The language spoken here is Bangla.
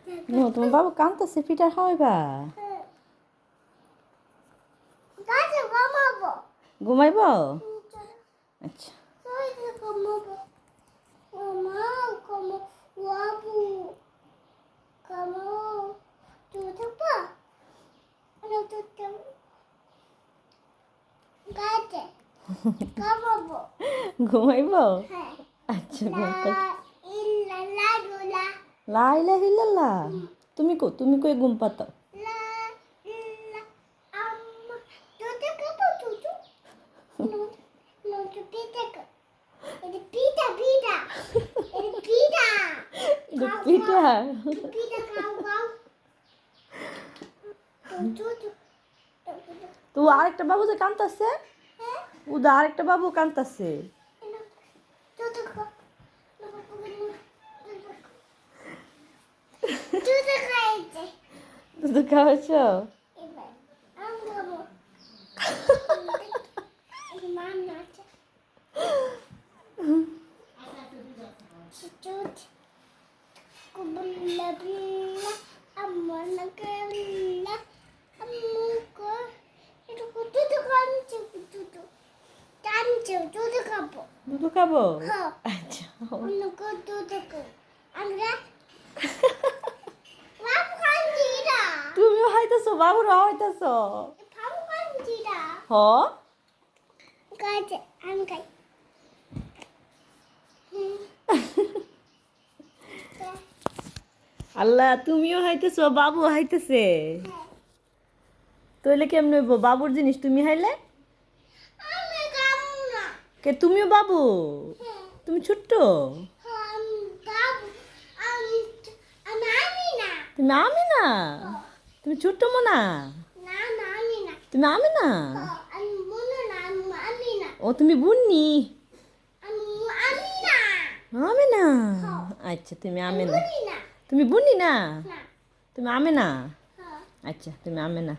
নো তোমার বাবু কাঁদতেছে, পিঠা খাওয়াইবা? ঘুমাইব? আচ্ছা। ঘুমাইব? আচ্ছা ঘুমাইতে। লা ইলাহা ইল্লাল্লাহ। তুমি কই ঘুম পাতাও? পিঠা তো আরেকটা বাবু যে কাঁদতেছে, উদা আরেকটা বাবু কাঁদতেছে। দুধ খাওয়াচ্ছ? দুধ খাবো? আচ্ছা। তুমিও হাইতেছো, বাবুরা হাইতেছো? হ। আল্লাহ, তুমিও হাইতেছো, বাবু হাইতেছে। তাইলে কেমন হইব? বাবুর জিনিস তুমি হাইলে? কে তুমিও বাবু? তুমি ছোট্ট? তুমি আমি না? তুমি ছোট্ট মোনা? তুমি আমি না? ও তুমি বুন্নি? আমি না? আচ্ছা তুমি আমি না। তুমি বুন্নি না? তুমি আমি না? আচ্ছা তুমি আমি না।